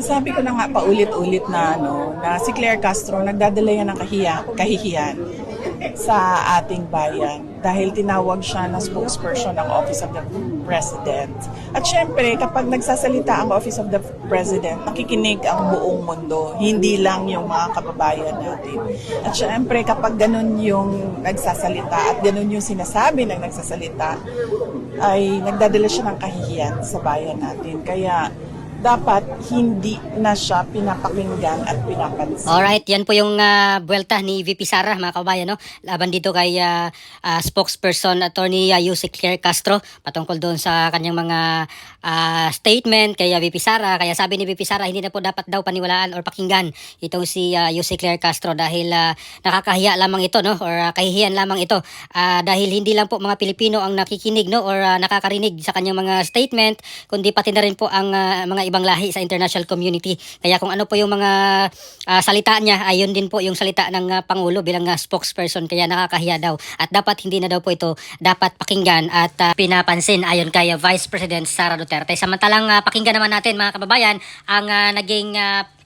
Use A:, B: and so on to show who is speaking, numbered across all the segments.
A: Nasabi ko na nga paulit-ulit na na si Claire Castro nagdadala yan ng kahihiyan sa ating bayan dahil tinawag siya na spokesperson ng Office of the President. At syempre, kapag nagsasalita ang Office of the President, nakikinig ang buong mundo, hindi lang yung mga kababayan natin. At syempre, kapag ganun yung nagsasalita at ganun yung sinasabi ng nagsasalita, ay nagdadala siya ng kahihiyan sa bayan natin. Kaya dapat hindi na siya pinapakinggan at pinapansin.
B: Alright, yan po yung buwelta ni VP Sara, mga kabayan, no? Laban dito kay spokesperson attorney Yusek Claire Castro patungkol doon sa kanyang mga statement kay VP Sara. Kaya sabi ni VP Sara, hindi na po dapat daw paniwalaan or pakinggan itong si Yusek Claire Castro dahil nakakahiya lamang ito, no? Or kahihiyan lamang ito dahil hindi lang po mga Pilipino ang nakikinig, no? Or nakakarinig sa kanyang mga statement, kundi pati na rin po ang mga ibang lahi sa international community. Kaya kung ano po yung mga salita niya, ayun din po yung salita ng Pangulo bilang spokesperson. Kaya nakakahiya daw. At dapat hindi na daw po ito dapat pakinggan at pinapansin ayon kay Vice President Sara Duterte. Samantalang pakinggan naman natin, mga kababayan, ang naging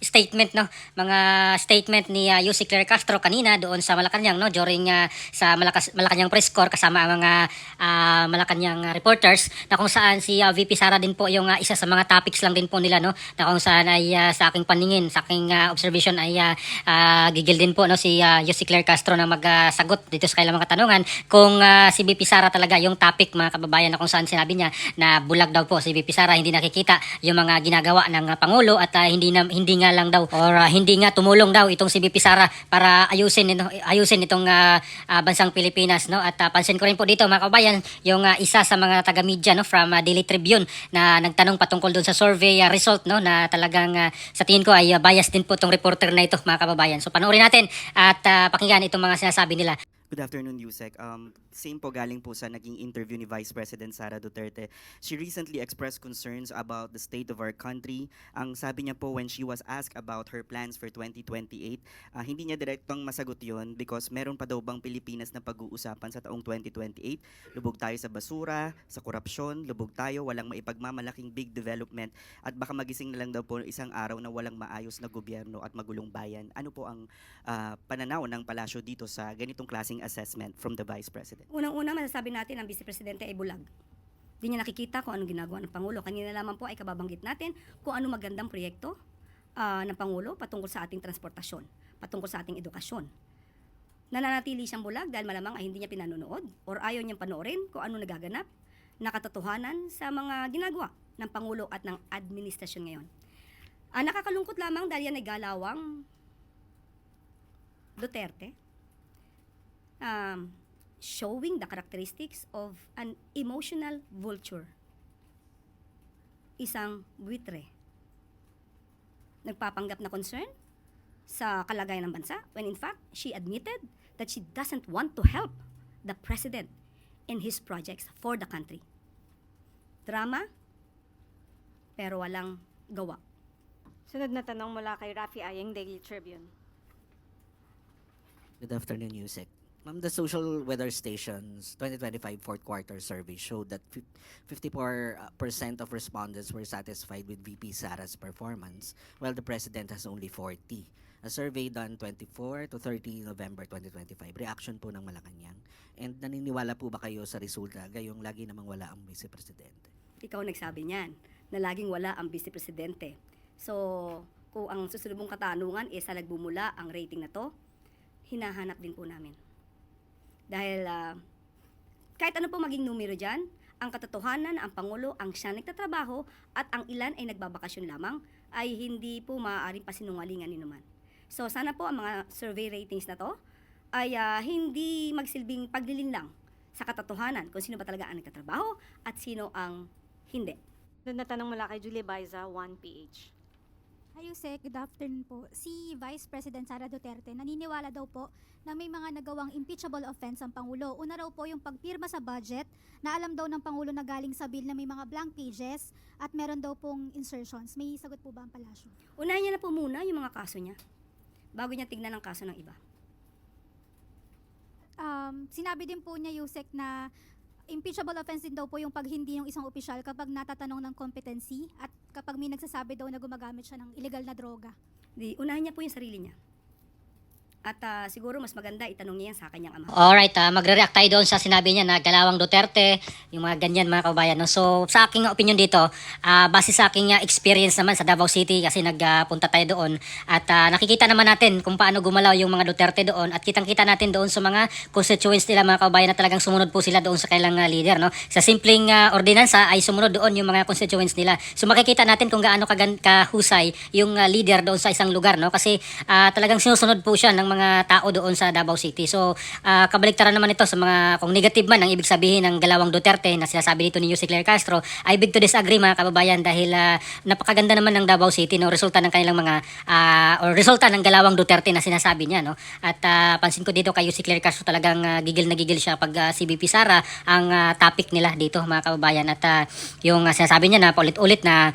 B: statement, no, mga statement ni Yusek Claire Castro kanina doon sa Malacanang, no, during sa Malacanang press corps kasama ang mga Malacanang reporters, na kung saan si VP Sara din po yung isa sa mga topics lang din po nila, no, na kung saan ay sa aking paningin, sa aking observation ay gigil din po, no, si Yusek Claire Castro na magsagot dito sa kailang mga katanungan kung si VP Sara talaga yung topic, mga kababayan, na kung saan sinabi niya na bulag daw po si VP Sara, hindi nakikita yung mga ginagawa ng Pangulo at hindi nga lang daw or hindi nga tumulong daw itong si VP Sara para ayusin itong bansang Pilipinas, no. At pansin ko rin po dito, mga kababayan, yung isa sa mga taga-media, no, from Daily Tribune na nagtanong patungkol doon sa survey result, no, na talagang sa tingin ko ay bias din po itong reporter na ito, mga kababayan. So panoorin natin at pakinggan itong mga sinasabi nila.
C: Good afternoon, Yusek. Same po galing po sa naging interview ni Vice President Sara Duterte. She recently expressed concerns about the state of our country. Ang sabi niya po when she was asked about her plans for 2028, hindi niya direktong masagot yon because meron pa daw bang Pilipinas na pag-uusapan sa taong 2028. Lubog tayo sa basura, sa korupsyon, lubog tayo, walang maipagmamalaking big development, at baka magising na lang daw po isang araw na walang maayos na gobyerno at magulong bayan. Ano po ang pananaw ng palasyo dito sa ganitong klaseng assessment from the Vice President?
D: Unang-una, masasabi natin ang Vice Presidente ay bulag. Hindi niya nakikita kung anong ginagawa ng Pangulo. Kanina lamang po ay kababanggit natin kung anong magandang proyekto ng Pangulo patungkol sa ating transportasyon, patungkol sa ating edukasyon. Nananatili siyang bulag dahil malamang ay hindi niya pinanonood or ayaw niyang panoorin kung ano nagaganap na katotohanan sa mga ginagawa ng Pangulo at ng administrasyon ngayon. Nakakalungkot lamang dahil yan ay galawang Duterte. Showing the characteristics of an emotional vulture. Isang buitre. Nagpapanggap na concern sa kalagayan ng bansa when in fact, she admitted that she doesn't want to help the president in his projects for the country. Drama, pero walang gawa.
E: Sunod na tanong mula kay Rafi Ayeng, Daily Tribune.
F: Good afternoon, Yusek. Ma'am, the Social Weather Station's 2025 fourth quarter survey showed that 54% of respondents were satisfied with VP Sara's performance, while the President has only 40. A survey done 24 to 30 November 2025. Reaction po ng Malacanang. And naniniwala po ba kayo sa resulta gayong lagi namang wala ang Vice Presidente?
D: Ikaw nagsabi niyan na laging wala ang Vice Presidente. So, kung ang susunod mong katanungan sa nagbumula ang rating na to, hinahanap din po namin. Dahil kahit ano po maging numero dyan, ang katotohanan, ang Pangulo, ang siya nagtatrabaho at ang ilan ay nagbabakasyon lamang ay hindi po maaaring pasinungalingan ni naman. So sana po ang mga survey ratings na to ay hindi magsilbing paglilinlang sa katotohanan kung sino ba talaga ang nagtatrabaho at sino ang hindi.
E: Sunod na tanong mula kay Julie Baiza, 1PH.
G: Hi, Yusek. Good afternoon po. Si Vice President Sara Duterte naniniwala daw po na may mga nagawang impeachable offense ang Pangulo. Una raw po yung pagpirma sa budget na alam daw ng Pangulo na galing sa bill na may mga blank pages at meron daw pong insertions. May sagot po ba ang palasyo?
D: Unahin niya na po muna yung mga kaso niya bago niya tignan ang kaso ng iba.
G: Sinabi din po niya, Yusek, na impeachable offense din daw po yung pag hindi yung isang opisyal kapag natatanong ng competency at kapag may nagsasabi daw na gumagamit siya ng illegal na droga.
D: Di, unahin niya po yung sarili niya. At siguro mas maganda itanong niya yan sa kanyang ama.
B: Alright, magre-react tayo doon sa sinabi niya na Galawang Duterte, yung mga ganyan mga kababayan. No? So, sa aking opinion dito, base sa aking experience naman sa Davao City kasi nagpunta tayo doon at nakikita naman natin kung paano gumalaw yung mga Duterte doon at kitang-kita natin doon sa mga constituents nila mga kababayan na talagang sumunod po sila doon sa kailang leader. No? Sa simpleng ordinansa ay sumunod doon yung mga constituents nila. So, makikita natin kung gaano kahusay yung leader doon sa isang lugar. No? Kasi talagang sinusunod po siya ng mga tao doon sa Davao City. So, kabaliktaran naman ito sa mga, kung negative man ang ibig sabihin ng Galawang Duterte na sinasabi dito ni Yusek Claire Castro, I beg to disagree mga kababayan dahil napakaganda naman ng Davao City, no? Resulta ng kanilang mga, or resulta ng Galawang Duterte na sinasabi niya, no? At pansin ko dito kay Yusek Claire Castro talagang gigil na gigil siya pag si VP Sara ang topic nila dito mga kababayan at yung sinasabi niya na paulit-ulit na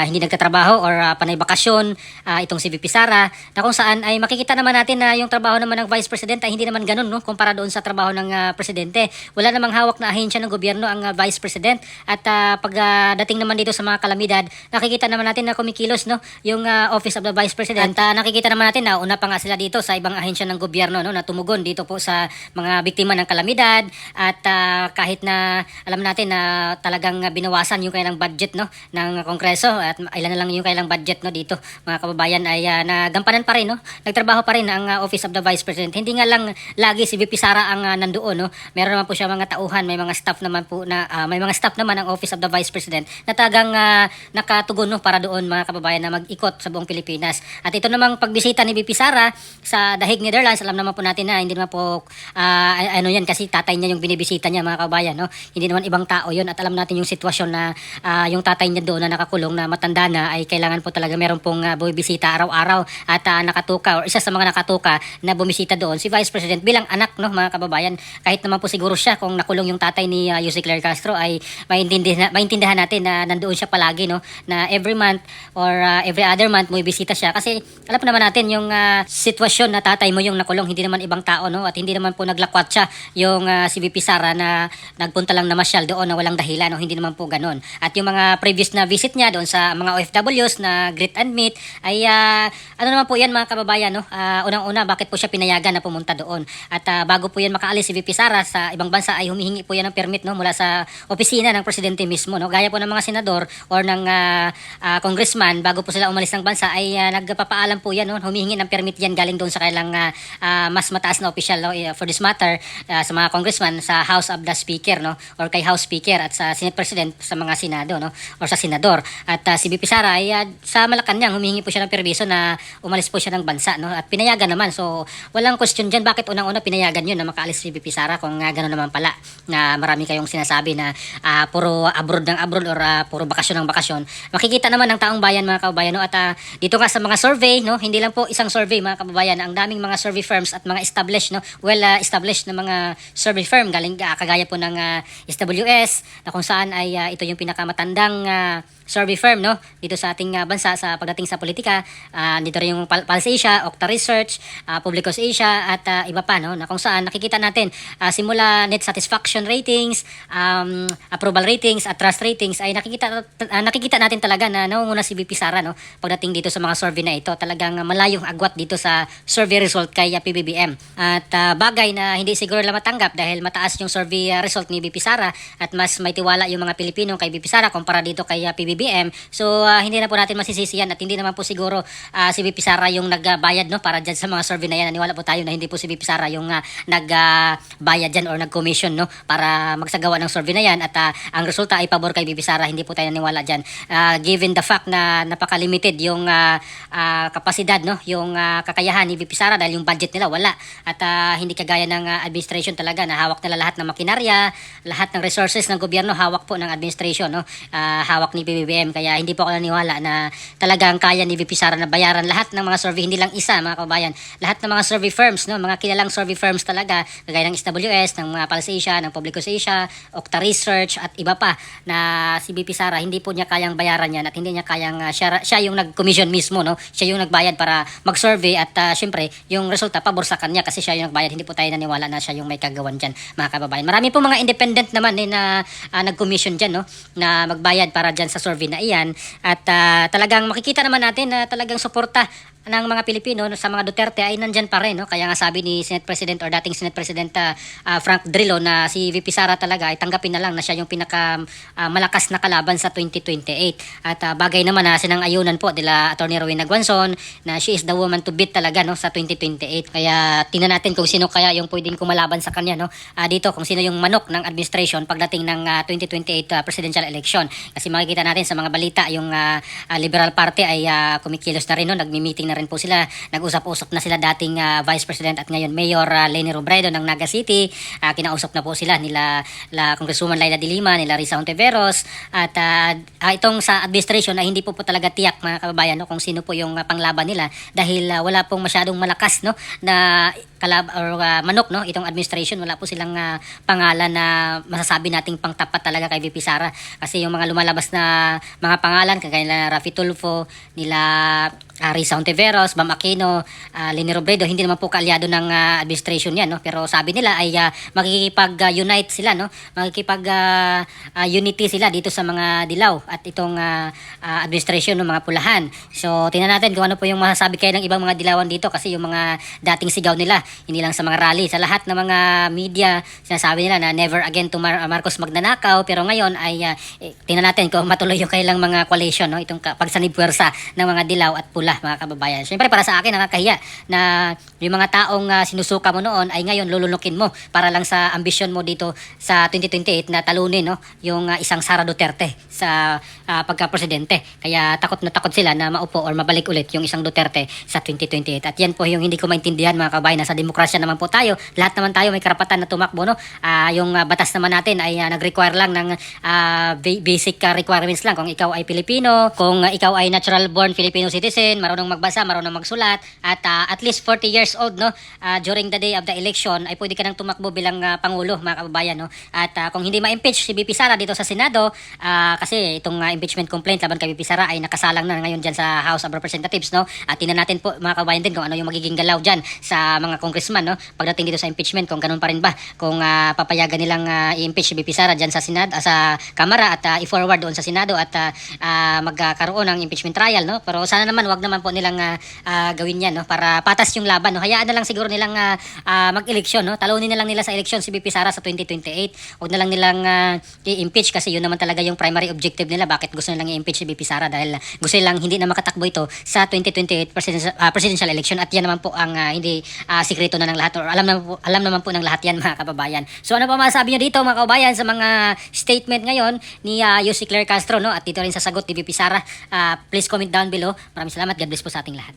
B: hindi nagtatrabaho or panay bakasyon itong si VP Sara na kung saan ay makikita naman natin na yung trabaho naman ng Vice President ay hindi naman ganun, no? Kumpara doon sa trabaho ng Presidente. Wala namang hawak na ahensya ng gobyerno ang Vice President at pagdating naman dito sa mga kalamidad, nakikita naman natin na kumikilos, no? Yung Office of the Vice President. At nakikita naman natin na una pa nga sila dito sa ibang ahensya ng gobyerno, no? Na tumugon dito po sa mga biktima ng kalamidad at kahit na alam natin na talagang binawasan yung kailang budget, no? Ng Kongreso at ilan na lang yung kailang budget, no? Dito mga kababayan ay nagampanan pa rin, no? Nagtrabaho pa rin ang Office of the Vice President. Hindi nga lang lagi si VP Sara ang nandoon, no? Meron naman po siya mga tauhan, may mga staff naman po na may mga staff naman ang Office of the Vice President na talagang nakatugon, no, para doon mga kababayan na mag-ikot sa buong Pilipinas. At ito namang pagbisita ni VP Sara sa The Hague, Netherlands, alam naman po natin na hindi naman po ano yan kasi tatay niya yung binibisita niya mga kababayan, no? Hindi naman ibang tao yun at alam natin yung sitwasyon na yung tatay niya doon na nakakulong na matanda na ay kailangan po talaga meron pong bumibisita araw-araw at nakatuka or isa sa mga nakatuka na bumisita doon si Vice President bilang anak, no, mga kababayan. Kahit naman po siguro siya kung nakulong yung tatay ni Yusek Claire Castro ay maintindihan natin na nandoon siya palagi, no, na every month or every other month may bisita siya kasi alam po naman natin yung sitwasyon na tatay mo yung nakulong, hindi naman ibang tao, no, at hindi naman po naglakwat siya yung si VP Sara na nagpunta lang na masyal doon na walang dahilan, no, hindi naman po ganun. At yung mga previous na visit niya doon sa mga OFWs na greet and meet ay ano naman po yan mga kababayan, no, unang-una bakit po siya pinayagan na pumunta doon. At bago po yan makaalis si VP Sara sa ibang bansa ay humihingi po yan ng permit, no, mula sa opisina ng presidente mismo, no. Gaya po ng mga senador or ng congressman bago po sila umalis ng bansa ay nagpapaalam po yan, no, humihingi ng permit yan galing doon sa kailang mas mataas na opisyal, no, for this matter sa mga congressman sa House of the Speaker, no, or kay House Speaker at sa Senate President sa mga senado, no, or sa senador. At si VP Sara ay sa Malacanang humihingi po siya ng permiso na umalis po siya ng bansa, no, at pinayagan naman. So walang question dyan bakit unang-una pinayagan yun na makaalis si VP Sara kung gano'n naman pala na marami kayong sinasabi na puro abroad ng abroad or puro bakasyon ng bakasyon. Makikita naman ng taong bayan mga kababayan, no, at dito nga sa mga survey, no, hindi lang po isang survey mga kababayan, ang daming mga survey firms at mga established, no, established na mga survey firm galing kagaya po ng SWS na kung saan ay ito yung pinakamatandang survey firm, no, dito sa ating bansa sa pagdating sa politika. Dito rin yung Pulse Asia, Okta Research, Publicos Asia at iba pa, no, na kung saan nakikita natin simula net satisfaction ratings, approval ratings at trust ratings ay nakikita natin talaga na nangunguna si VP Sara, no, pagdating dito sa mga survey na ito. Talagang malayong agwat dito sa survey result kay PBBM. At bagay na hindi siguro lang matanggap dahil mataas yung survey result ni VP Sara at mas may tiwala yung mga Pilipino kay VP Sara kumpara dito kay PBBM. So hindi na po natin masisisi yan at hindi naman po siguro si VP Sara yung nagbayad, no, para dyan sa mga survey na yan. Naniwala po tayo na hindi po si VP Sara yung nagbayad dyan or nag-commission, no, para magsagawa ng survey na yan at ang resulta ay pabor kay VP Sara. Hindi po tayo naniwala dyan. Given the fact na napaka-limited yung kapasidad, no, yung kakayahan ni VP Sara dahil yung budget nila wala at hindi kagaya ng administration talaga na hawak nila lahat ng makinarya, lahat ng resources ng gobyerno hawak po ng administration, no, hawak ni PBBM BBM. Kaya hindi po ako naniwala na talagang kaya ni VP Sara na bayaran lahat ng mga survey, hindi lang isa mga kababayan. Lahat ng mga survey firms, no, mga kilalang survey firms talaga, kagaya ng SWS, ng mga Pulse Asia, ng Publicus Asia, Okta Research at iba pa na si VP Sara hindi po niya kayang bayaran yan at hindi niya kayang siya yung nag-commission mismo, no? Siya yung nagbayad para mag-survey at syempre yung resulta pabor sa kanya kasi siya yung nagbayad. Hindi po tayo naniwala na siya yung may kagawan diyan, mga kababayan. Marami po mga independent naman na nag-commission diyan, no, na magbayad para diyan sa survey na iyan at talagang makikita naman natin na talagang suporta ng mga Pilipino sa mga Duterte ay nandyan pa rin, no? Kaya nga sabi ni Senate President or dating Senate President Frank Drillo na si VP Sara talaga ay tanggapin na lang na siya yung pinaka malakas na kalaban sa 2028. At bagay naman na sinang-ayunan po nila Attorney Rowena Guanzon na she is the woman to beat talaga, no, sa 2028. Kaya tingnan natin kung sino kaya yung pwedeng kumalaban sa kanya, no? Dito kung sino yung manok ng administration pagdating ng 2028 presidential election. Kasi makikita natin sa mga balita yung Liberal Party ay kumikilos na rin, no? Nagmi-meeting na rin po sila. Nag-usap-usap na sila dating Vice President at ngayon Mayor Leni Robredo ng Naga City. Kinausap na po sila nila Congresswoman Laila de Lima, nila Risa Hontiveros at itong sa administration ay hindi po talaga tiyak mga kababayan, no, kung sino po yung panglaban nila dahil wala pong masyadong malakas, no, na manok, no, itong administration. Wala po silang pangalan na masasabi nating pangtapat talaga kay VP Sara kasi yung mga lumalabas na mga pangalan kagaya nila Rafi Tulfo, nila Risa Hontiveros, Bam Aquino, Leni Robredo, hindi naman po kaalyado ng administration yan, no? Pero sabi nila ay makikipag-unite sila, no? Makikipag-unity sila dito sa mga dilaw at itong administration ng mga pulahan. So, tingnan natin kung ano po yung masasabi kayo ng ibang mga dilawan dito kasi yung mga dating sigaw nila, hindi lang sa mga rally, sa lahat ng mga media, sinasabi nila na never again to Marcos magnanakaw, pero ngayon ay tingnan natin kung matuloy yung kailang mga coalition, no? Itong pagsanib puwersa ng mga dilaw at pula, mga kababayan. Siyempre para sa akin nakakahiya na yung mga taong sinusuka mo noon ay ngayon lulunukin mo para lang sa ambisyon mo dito sa 2028 na talunin, no, yung isang Sara Duterte sa pagka-presidente. Kaya takot na takot sila na maupo or mabalik ulit yung isang Duterte sa 2028. At yan po yung hindi ko maintindihan, mga kababayan. Nasa demokrasya naman po tayo. Lahat naman tayo may karapatan na tumakbo, no? Yung batas naman natin ay nag-require lang ng basic requirements lang. Kung ikaw ay Pilipino, kung ikaw ay natural born Filipino citizen, marunong magbasa, marunong magsulat, at least 40 years old, no, during the day of the election, ay pwede ka nang tumakbo bilang Pangulo, mga kababayan, no? At kung hindi ma-impeach si VP Sara dito sa Senado, kasi itong impeachment complaint laban kay VP Sara ay nakasalang na ngayon dyan sa House of Representatives, no? At tingnan natin po, mga kababayan din, kung ano yung magiging galaw dyan sa mga congressman, no, pagdating dito sa impeachment, kung ganun pa rin ba, kung papayagan nilang i-impeach si VP Sara dyan sa sa Kamara at i-forward doon sa Senado at magkaroon ng impeachment trial, no? Pero sana naman wag naman po nilang gawin yan, no, para patas yung laban, no. Hayaan na lang siguro nilang mag-eleksyon, no. Talunin na lang nila sa eleksyon si VP Sara sa 2028. Wag na lang nilang i-impeach kasi yun naman talaga yung primary objective nila. Bakit gusto nilang i-impeach si VP Sara? Dahil gusto nilang hindi na makatakbo ito sa 2028 presidential election at yan naman po ang hindi sikreto na ng lahat or alam naman po ng lahat yan, mga kababayan. So ano pa masasabi niyo dito, mga kababayan, sa mga statement ngayon ni Yussi Claire Castro, no, at dito rin sa sagot ni VP Sara? Please comment down below. Maraming salamat. God bless po sa ating lahat.